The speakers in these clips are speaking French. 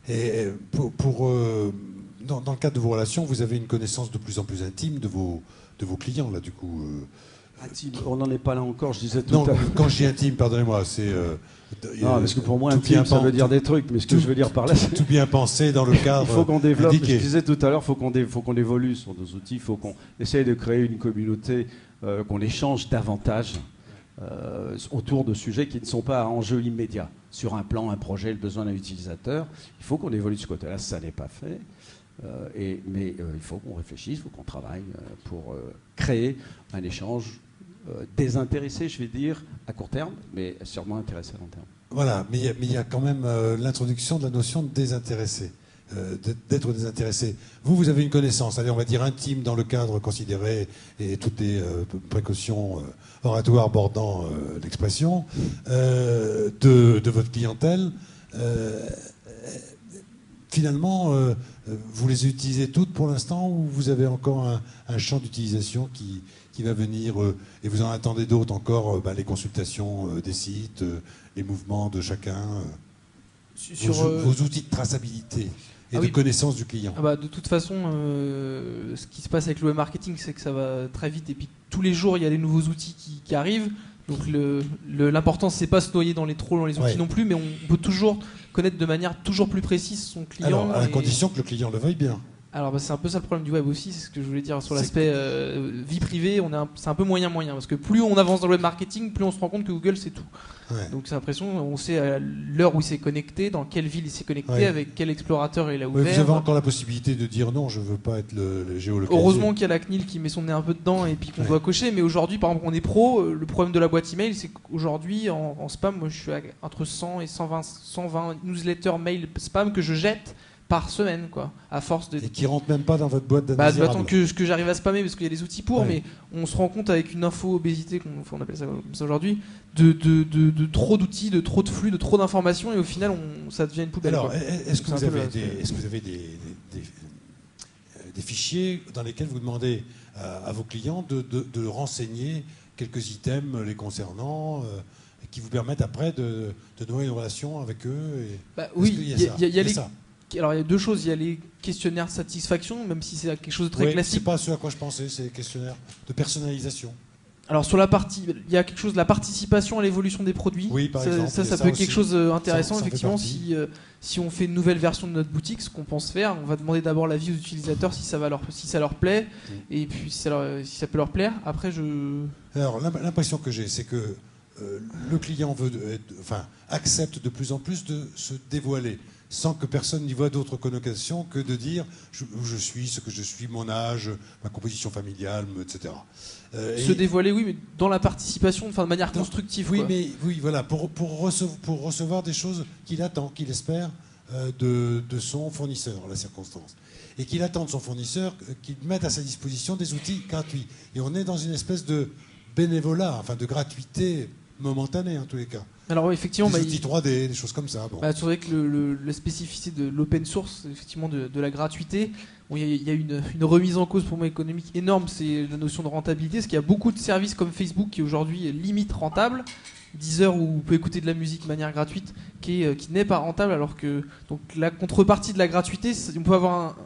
Et dans le cadre de vos relations, vous avez une connaissance de plus en plus intime de vos clients, là, du coup. Intime, on n'en est pas là encore, je disais tout Non, à l'heure. quand je dis intime, pardonnez-moi, c'est... non, parce que pour moi, intime, ça veut dire des trucs, mais ce que je veux dire par là, c'est... Tout bien pensé dans le cadre Il faut qu'on développe, indiqué. je disais tout à l'heure, il faut qu'on évolue sur nos outils, il faut qu'on essaye de créer une communauté, qu'on échange davantage autour de sujets qui ne sont pas à enjeu immédiat. Sur un plan, un projet, le besoin d'un utilisateur, il faut qu'on évolue de ce côté-là, ça n'est pas fait. Mais il faut qu'on réfléchisse, il faut qu'on travaille pour créer un échange désintéressé, je vais dire, à court terme, mais sûrement intéressé à long terme. Voilà, mais il y a quand même l'introduction de la notion de désintéressé, d'être désintéressé. Vous avez une connaissance, allez, on va dire intime dans le cadre considéré et toutes les précautions oratoires bordant l'expression de votre clientèle. Finalement, vous les utilisez toutes pour l'instant ou vous avez encore un champ d'utilisation qui va venir et vous en attendez d'autres encore, les consultations des sites, les mouvements de chacun, vos outils de traçabilité et de connaissance du client. De toute façon, ce qui se passe avec le web marketing, c'est que ça va très vite et puis tous les jours il y a des nouveaux outils qui arrivent. Donc l'important c'est pas se noyer dans les outils non plus, mais on peut toujours connaître de manière toujours plus précise son client. Alors, à la condition que le client le veuille bien. Alors c'est un peu ça le problème du web aussi, c'est ce que je voulais dire sur l'aspect vie privée, c'est un peu moyen, parce que plus on avance dans le web marketing, plus on se rend compte que Google c'est tout. Ouais. Donc c'est l'impression, on sait à l'heure où il s'est connecté, dans quelle ville il s'est connecté, avec quel explorateur il a ouvert. Vous avez encore la possibilité de dire non, je veux pas être le géolocalisé. Heureusement qu'il y a la CNIL qui met son nez un peu dedans et puis qu'on doit cocher, mais aujourd'hui par exemple on est pro, le problème de la boîte email c'est qu'aujourd'hui en spam, moi je suis entre 100 et 120 newsletters mail spam que je jette par semaine, quoi, à force de... Et qui rentre même pas dans votre boîte d'indésirables. Attends que j'arrive à spammer parce qu'il y a des outils pour, mais on se rend compte avec une info-obésité, on appelle ça comme ça aujourd'hui, de trop d'outils, de trop de flux, de trop d'informations, et au final, ça devient une poubelle. Alors, est-ce que vous avez des fichiers dans lesquels vous demandez à vos clients de renseigner quelques items les concernant qui vous permettent après de nouer une relation avec eux oui, il y a les... Alors il y a deux choses, il y a les questionnaires de satisfaction, même si c'est quelque chose de très classique. C'est pas ce à quoi je pensais, c'est les questionnaires de personnalisation. Alors sur la partie, il y a quelque chose de la participation à l'évolution des produits. Oui, par exemple. Ça peut être quelque chose d'intéressant. Effectivement, si on fait une nouvelle version de notre boutique, ce qu'on pense faire, on va demander d'abord l'avis aux utilisateurs si ça leur plaît, et puis si ça peut leur plaire. Après, Alors l'impression que j'ai, c'est que le client accepte de plus en plus de se dévoiler, sans que personne n'y voit d'autres connotations que de dire où je suis, ce que je suis, mon âge, ma composition familiale, etc. Se dévoiler, oui, mais dans la participation, de manière constructive. Oui, voilà, pour recevoir des choses qu'il attend, qu'il espère de son fournisseur, en la circonstance. Et qu'il attend de son fournisseur qu'il mette à sa disposition des outils gratuits. Et on est dans une espèce de bénévolat, de gratuité momentanée en tous les cas. Alors effectivement, des outils 3D, des choses comme ça. Bon. C'est vrai que la spécificité de l'open source, effectivement, de la gratuité, il y a une remise en cause pour moi économique énorme, c'est la notion de rentabilité, parce qu'il y a beaucoup de services comme Facebook qui aujourd'hui est limite rentable, Deezer où vous pouvez écouter de la musique de manière gratuite, qui n'est pas rentable, alors que donc la contrepartie de la gratuité, on peut avoir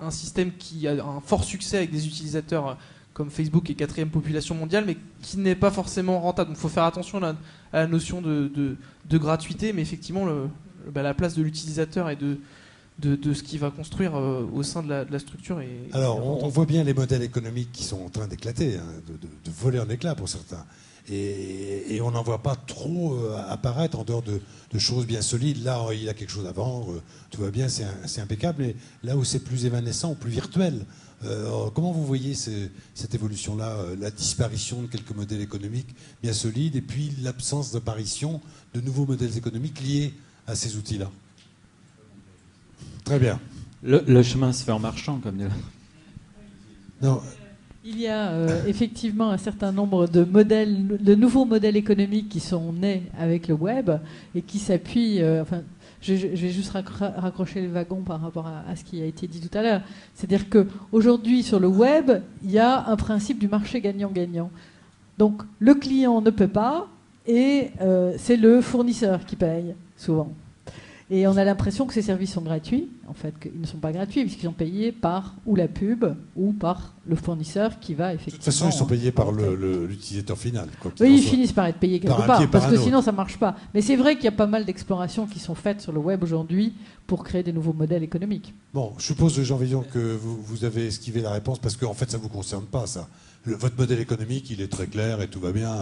un système qui a un fort succès avec des utilisateurs comme Facebook est 4e population mondiale, mais qui n'est pas forcément rentable. Donc il faut faire attention à la notion de gratuité, mais effectivement la place de l'utilisateur et de ce qu'il va construire au sein de la structure. Alors on voit bien les modèles économiques qui sont en train d'éclater, de voler en éclats pour certains. Et on n'en voit pas trop apparaître en dehors de choses bien solides. Là, il y a quelque chose à vendre, tout va bien, c'est impeccable. Mais là où c'est plus évanescent ou plus virtuel, comment vous voyez cette évolution-là, la disparition de quelques modèles économiques bien solides et puis l'absence d'apparition de nouveaux modèles économiques liés à ces outils-là? Très bien. Le chemin se fait en marchant, comme dit là. Non. Il y a effectivement un certain nombre de nouveaux modèles économiques qui sont nés avec le web et qui s'appuient... je vais juste raccrocher le wagon par rapport à ce qui a été dit tout à l'heure. C'est-à-dire qu'aujourd'hui, sur le web, il y a un principe du marché gagnant-gagnant. Donc, le client ne peut pas et c'est le fournisseur qui paye, souvent. Et on a l'impression que ces services sont gratuits. En fait, qu'ils ne sont pas gratuits, puisqu'ils sont payés par ou la pub ou par le fournisseur qui va effectivement... De toute façon, ils sont payés par l'utilisateur final. Quoi qu'il en Oui, ils soit. finissent par être payés quelque Par un part, pied, par parce un que autre. sinon ça ne marche pas. Mais c'est vrai qu'il y a pas mal d'explorations qui sont faites sur le web aujourd'hui pour créer des nouveaux modèles économiques. Bon, je suppose, Jean Villon, que vous avez esquivé la réponse parce qu'en fait, ça ne vous concerne pas, ça. Votre modèle économique, il est très clair et tout va bien.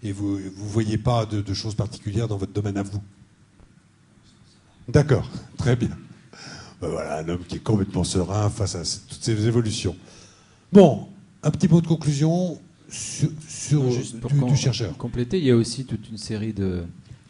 Et vous ne voyez pas de choses particulières dans votre domaine à vous. D'accord, très bien. Ben voilà, un homme qui est complètement serein face à toutes ces évolutions. Bon, un petit mot de conclusion sur Juste pour du chercheur. compléter, il y a aussi toute une série de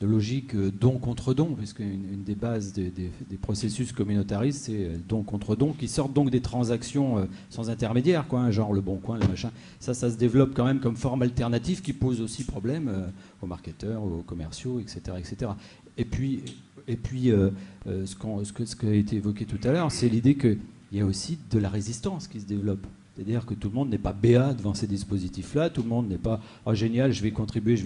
logiques don contre don, puisque une des bases des processus communautaristes, c'est don contre don, qui sortent donc des transactions sans intermédiaire, quoi, hein, genre le bon coin, le machin. Ça se développe quand même comme forme alternative qui pose aussi problème aux marketeurs, aux commerciaux, etc., etc. Et puis ce qui a été évoqué tout à l'heure, c'est l'idée qu'il y a aussi de la résistance qui se développe. C'est-à-dire que tout le monde n'est pas béat devant ces dispositifs-là, tout le monde n'est pas « Oh génial, je vais contribuer ». Il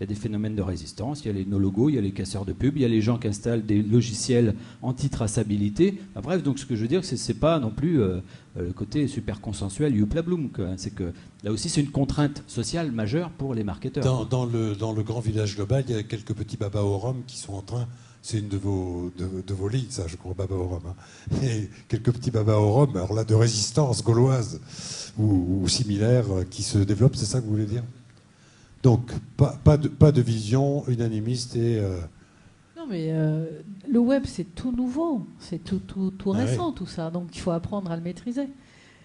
y a des phénomènes de résistance, il y a les no-logos, il y a les casseurs de pub, il y a les gens qui installent des logiciels anti-traçabilité. Enfin, bref, donc ce que je veux dire, c'est pas non plus le côté super consensuel, youpla bloom. C'est que là aussi, c'est une contrainte sociale majeure pour les marketeurs. Dans le grand village global, il y a quelques petits babas au rhum qui sont en train... C'est une de vos lignes, ça, je crois, Baba au rhum. Hein. Et quelques petits babas au rhum, alors là, de résistance gauloise ou similaire qui se développent, c'est ça que vous voulez dire? Donc, pas de vision unanimiste et... Non, mais le web, c'est tout nouveau, c'est tout récent, oui. tout ça. Donc, il faut apprendre à le maîtriser.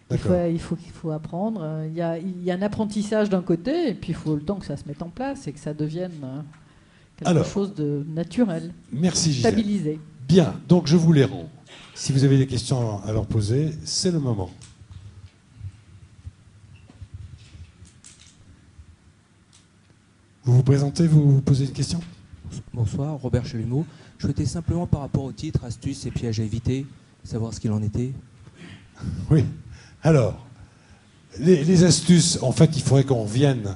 Il faut apprendre. Il y a un apprentissage d'un côté, et puis il faut le temps que ça se mette en place et que ça devienne quelque chose de naturel. Merci, Gisèle. Stabilisé. Bien, donc je vous les rends. Si vous avez des questions à leur poser, c'est le moment. Vous vous présentez, vous posez une question? Bonsoir, Robert Chalumeau. Je souhaitais simplement, par rapport au titre, astuces et pièges à éviter, savoir ce qu'il en était. Oui. Alors, les astuces, en fait, il faudrait qu'on revienne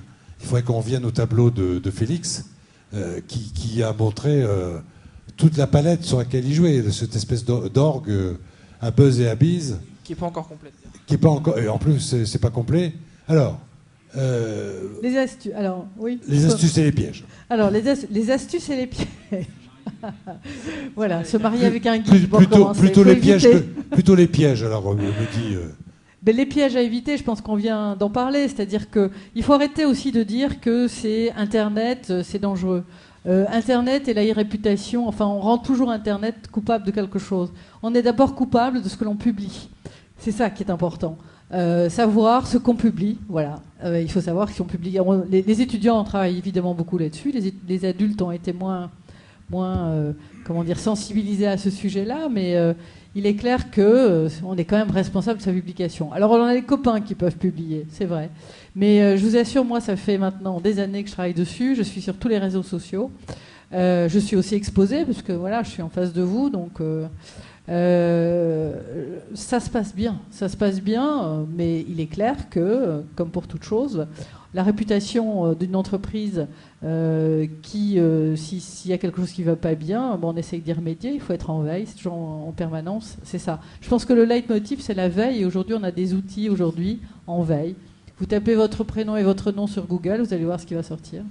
au tableau de Félix, qui a montré toute la palette sur laquelle il jouait, cette espèce d'orgue à buzz et à bise. Qui n'est pas encore complète. Qui est pas encore, et en plus, c'est pas complet. Alors. Les astuces. Alors, oui. Les astuces et les pièges. Alors, les astuces et les pièges. Voilà, se marier avec un guide pour commencer. Plutôt les pièges, alors, on me dit. Mais les pièges à éviter, je pense qu'on vient d'en parler. C'est-à-dire qu'il faut arrêter aussi de dire que c'est Internet, c'est dangereux. Internet et la réputation, enfin, on rend toujours Internet coupable de quelque chose. On est d'abord coupable de ce que l'on publie. C'est ça qui est important. Savoir ce qu'on publie, voilà. Il faut savoir si on publie. Les étudiants travaillent évidemment beaucoup là-dessus. Les adultes ont été moins sensibilisés à ce sujet-là, mais il est clair qu'on est quand même responsable de sa publication. Alors on a les copains qui peuvent publier, c'est vrai. Mais je vous assure, moi, ça fait maintenant des années que je travaille dessus. Je suis sur tous les réseaux sociaux. Je suis aussi exposée, parce que voilà, je suis en face de vous, donc ça se passe bien, mais il est clair que, comme pour toute chose, la réputation d'une entreprise s'il y a quelque chose qui ne va pas bien, on essaye d'y remédier, il faut être en veille, c'est toujours en permanence, c'est ça. Je pense que le leitmotiv, c'est la veille, et aujourd'hui, on a des outils en veille. Vous tapez votre prénom et votre nom sur Google, vous allez voir ce qui va sortir.